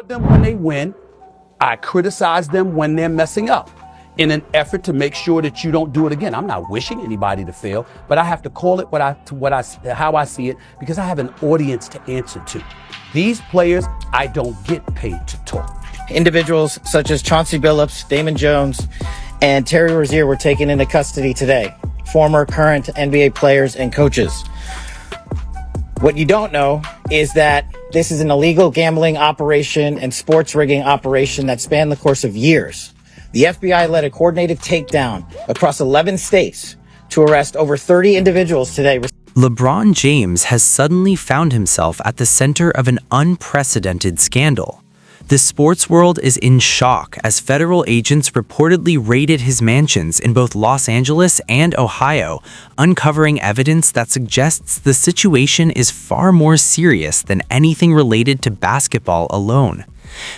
them when they win. I criticize them when they're messing up in an effort to make sure that you don't do it again. I'm not wishing anybody to fail, but I have to call it how I see it, because I have an audience to answer to. These players, I don't get paid to talk. Individuals such as Chauncey Billups, Damon Jones, and Terry Rozier were taken into custody today. Former, current NBA players and coaches. What you don't know is that this is an illegal gambling operation and sports rigging operation that spanned the course of years. The FBI led a coordinated takedown across 11 states to arrest over 30 individuals today. LeBron James has suddenly found himself at the center of an unprecedented scandal. The sports world is in shock as federal agents reportedly raided his mansions in both Los Angeles and Ohio, uncovering evidence that suggests the situation is far more serious than anything related to basketball alone.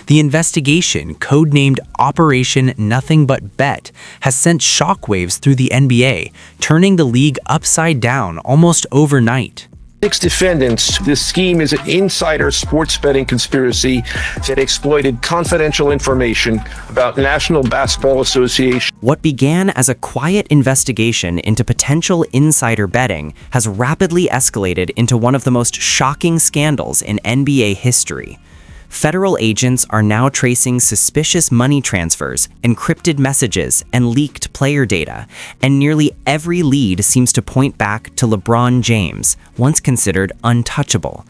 The investigation, codenamed Operation Nothing But Bet, has sent shockwaves through the NBA, turning the league upside down almost overnight. 6 defendants. This scheme is an insider sports betting conspiracy that exploited confidential information about National Basketball Association. What began as a quiet investigation into potential insider betting has rapidly escalated into one of the most shocking scandals in NBA history. Federal agents are now tracing suspicious money transfers, encrypted messages, and leaked player data, and nearly every lead seems to point back to LeBron James, once considered untouchable.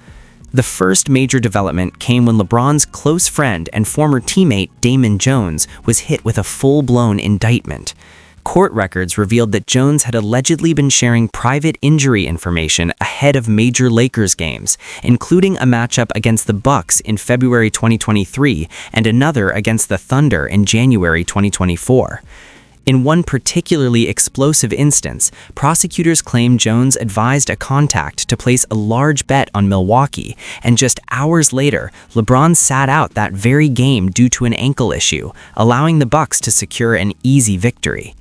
The first major development came when LeBron's close friend and former teammate Damon Jones was hit with a full-blown indictment. Court records revealed that Jones had allegedly been sharing private injury information ahead of major Lakers games, including a matchup against the Bucks in February 2023 and another against the Thunder in January 2024. In one particularly explosive instance, prosecutors claim Jones advised a contact to place a large bet on Milwaukee, and just hours later, LeBron sat out that very game due to an ankle issue, allowing the Bucks to secure an easy victory.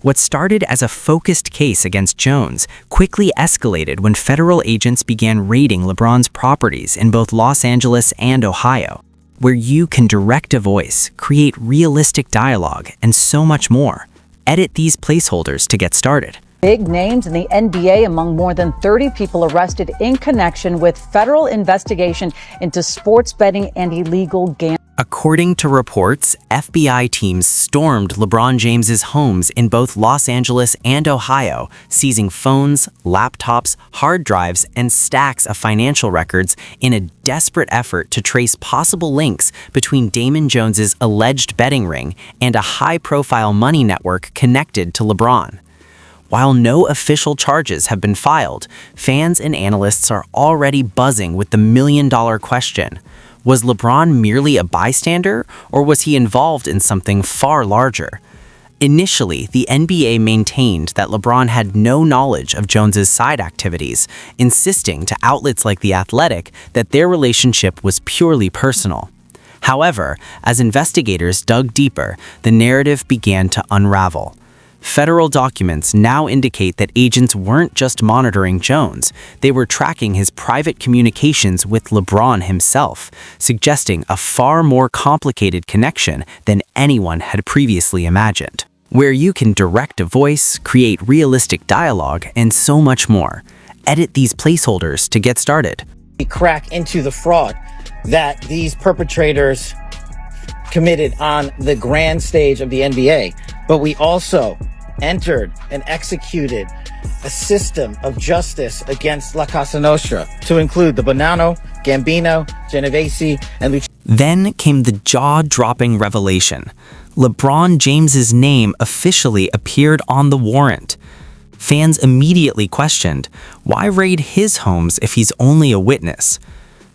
What started as a focused case against Jones quickly escalated when federal agents began raiding LeBron's properties in both Los Angeles and Ohio, where you can direct a voice, create realistic dialogue, and so much more. Edit these placeholders to get started. Big names in the NBA among more than 30 people arrested in connection with federal investigation into sports betting and illegal gambling. According to reports, FBI teams stormed LeBron James's homes in both Los Angeles and Ohio, seizing phones, laptops, hard drives, and stacks of financial records in a desperate effort to trace possible links between Damon Jones's alleged betting ring and a high-profile money network connected to LeBron. While no official charges have been filed, fans and analysts are already buzzing with the million-dollar question. Was LeBron merely a bystander, or was he involved in something far larger? Initially, the NBA maintained that LeBron had no knowledge of Jones's side activities, insisting to outlets like The Athletic that their relationship was purely personal. However, as investigators dug deeper, the narrative began to unravel. Federal documents now indicate that agents weren't just monitoring Jones, they were tracking his private communications with LeBron himself, suggesting a far more complicated connection than anyone had previously imagined. Where you can direct a voice, create realistic dialogue, and so much more. Edit these placeholders to get started. We crack into the fraud that these perpetrators committed on the grand stage of the NBA, but we also entered and executed a system of justice against La Casa Nostra, to include the Bonanno, Gambino, Genovese, and Luciano. Then came the jaw-dropping revelation. LeBron James's name officially appeared on the warrant. Fans immediately questioned, why raid his homes if he's only a witness?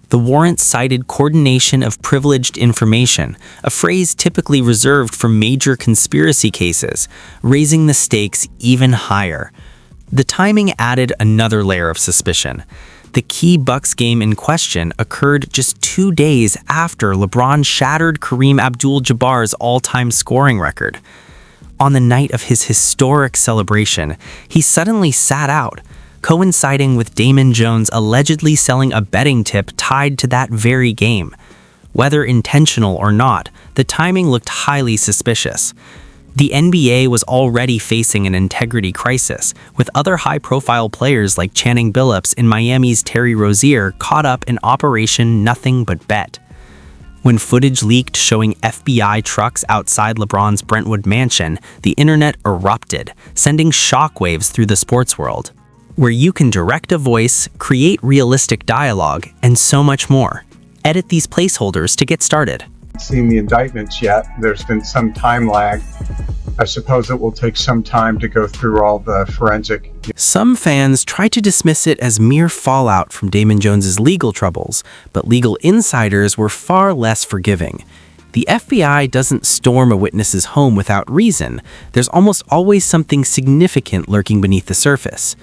The warrant cited coordination of privileged information, a phrase typically reserved for major conspiracy cases, raising the stakes even higher. The timing added another layer of suspicion. The key Bucks game in question occurred just 2 days after LeBron shattered Kareem Abdul-Jabbar's all-time scoring record. On the night of his historic celebration, he suddenly sat out, coinciding with Damon Jones allegedly selling a betting tip tied to that very game. Whether intentional or not, the timing looked highly suspicious. The NBA was already facing an integrity crisis, with other high-profile players like Channing Billups and Miami's Terry Rozier caught up in Operation Nothing But Bet. When footage leaked showing FBI trucks outside LeBron's Brentwood mansion, the internet erupted, sending shockwaves through the sports world, where you can direct a voice, create realistic dialogue, and so much more. Edit these placeholders to get started. Seen the indictments yet. There's been some time lag. I suppose it will take some time to go through all the forensic. Some fans try to dismiss it as mere fallout from Damon Jones's legal troubles, but legal insiders were far less forgiving. The FBI doesn't storm a witness's home without reason. There's almost always something significant lurking beneath the surface.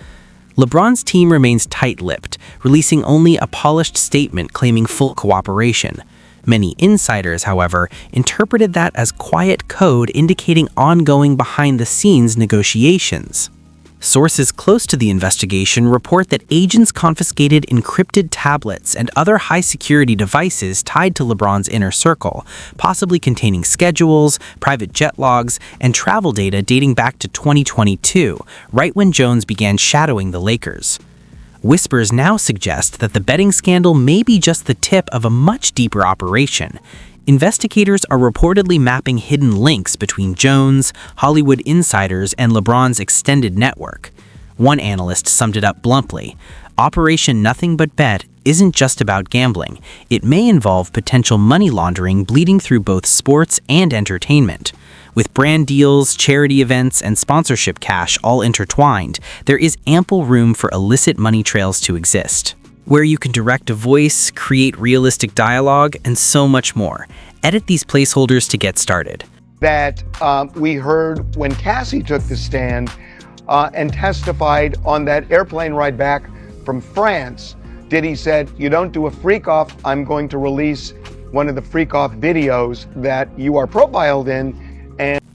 LeBron's team remains tight-lipped, releasing only a polished statement claiming full cooperation. Many insiders, however, interpreted that as quiet code indicating ongoing behind-the-scenes negotiations. Sources close to the investigation report that agents confiscated encrypted tablets and other high-security devices tied to LeBron's inner circle, possibly containing schedules, private jet logs, and travel data dating back to 2022, right when Jones began shadowing the Lakers. Whispers now suggest that the betting scandal may be just the tip of a much deeper operation. Investigators are reportedly mapping hidden links between Jones, Hollywood insiders, and LeBron's extended network. One analyst summed it up bluntly: Operation Nothing But Bet isn't just about gambling. It may involve potential money laundering bleeding through both sports and entertainment. With brand deals, charity events, and sponsorship cash all intertwined, there is ample room for illicit money trails to exist, where you can direct a voice, create realistic dialogue, and so much more. Edit these placeholders to get started. That we heard when Cassie took the stand and testified on that airplane ride back from France. Diddy said, "You don't do a freak off, I'm going to release one of the freak off videos that you are profiled in."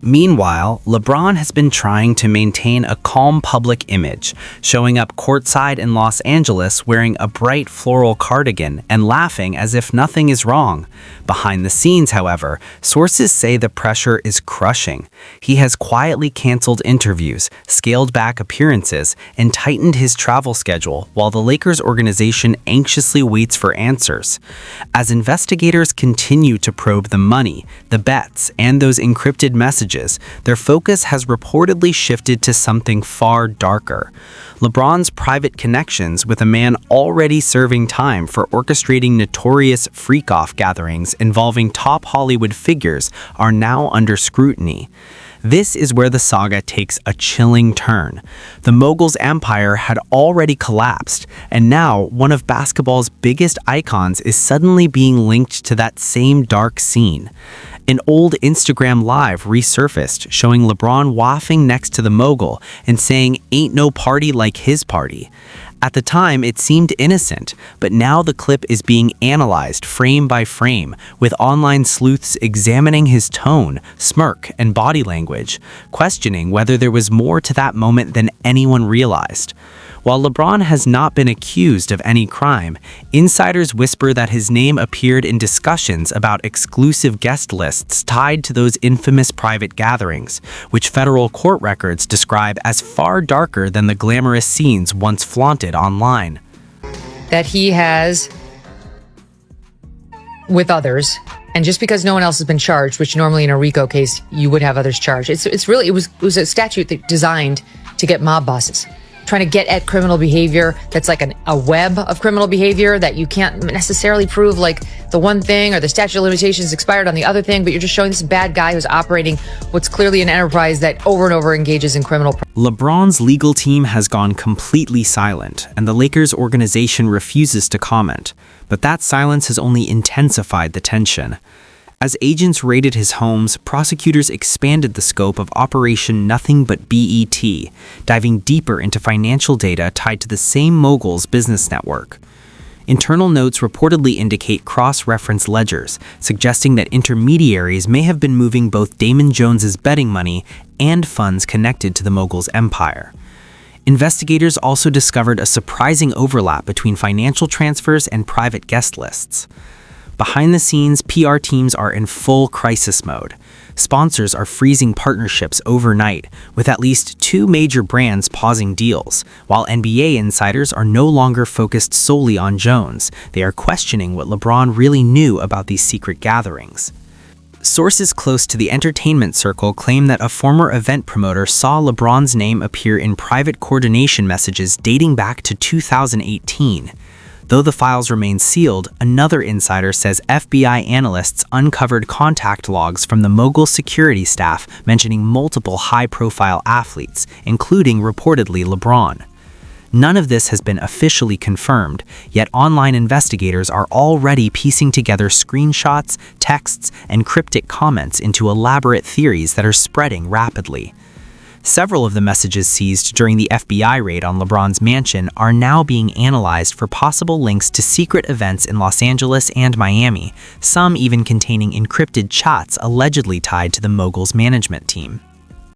Meanwhile, LeBron has been trying to maintain a calm public image, showing up courtside in Los Angeles wearing a bright floral cardigan and laughing as if nothing is wrong. Behind the scenes, however, sources say the pressure is crushing. He has quietly canceled interviews, scaled back appearances, and tightened his travel schedule while the Lakers organization anxiously waits for answers. As investigators continue to probe the money, the bets, and those encrypted messages, their focus has reportedly shifted to something far darker. LeBron's private connections with a man already serving time for orchestrating notorious freak-off gatherings involving top Hollywood figures are now under scrutiny. This is where the saga takes a chilling turn. The mogul's empire had already collapsed, and now one of basketball's biggest icons is suddenly being linked to that same dark scene. An old Instagram Live resurfaced showing LeBron wafting next to the mogul and saying, "Ain't no party like his party." At the time, it seemed innocent, but now the clip is being analyzed frame by frame, with online sleuths examining his tone, smirk, and body language, questioning whether there was more to that moment than anyone realized. While LeBron has not been accused of any crime, insiders whisper that his name appeared in discussions about exclusive guest lists tied to those infamous private gatherings, which federal court records describe as far darker than the glamorous scenes once flaunted online. That he has, with others, and just because no one else has been charged, which normally in a RICO case you would have others charged, it was a statute that designed to get mob bosses, trying to get at criminal behavior that's like a web of criminal behavior that you can't necessarily prove, like the one thing or the statute of limitations expired on the other thing, but you're just showing this bad guy who's operating what's clearly an enterprise that over and over engages in criminal. LeBron's legal team has gone completely silent, and the Lakers organization refuses to comment. But that silence has only intensified the tension. As agents raided his homes, prosecutors expanded the scope of Operation Nothing But BET, diving deeper into financial data tied to the same mogul's business network. Internal notes reportedly indicate cross-reference ledgers, suggesting that intermediaries may have been moving both Damon Jones's betting money and funds connected to the mogul's empire. Investigators also discovered a surprising overlap between financial transfers and private guest lists. Behind the scenes, PR teams are in full crisis mode. Sponsors are freezing partnerships overnight, with at least 2 major brands pausing deals, while NBA insiders are no longer focused solely on Jones. They are questioning what LeBron really knew about these secret gatherings. Sources close to the entertainment circle claim that a former event promoter saw LeBron's name appear in private coordination messages dating back to 2018. Though the files remain sealed, another insider says FBI analysts uncovered contact logs from the mogul security staff mentioning multiple high-profile athletes, including reportedly LeBron. None of this has been officially confirmed, yet online investigators are already piecing together screenshots, texts, and cryptic comments into elaborate theories that are spreading rapidly. Several of the messages seized during the FBI raid on LeBron's mansion are now being analyzed for possible links to secret events in Los Angeles and Miami, some even containing encrypted chats allegedly tied to the mogul's management team.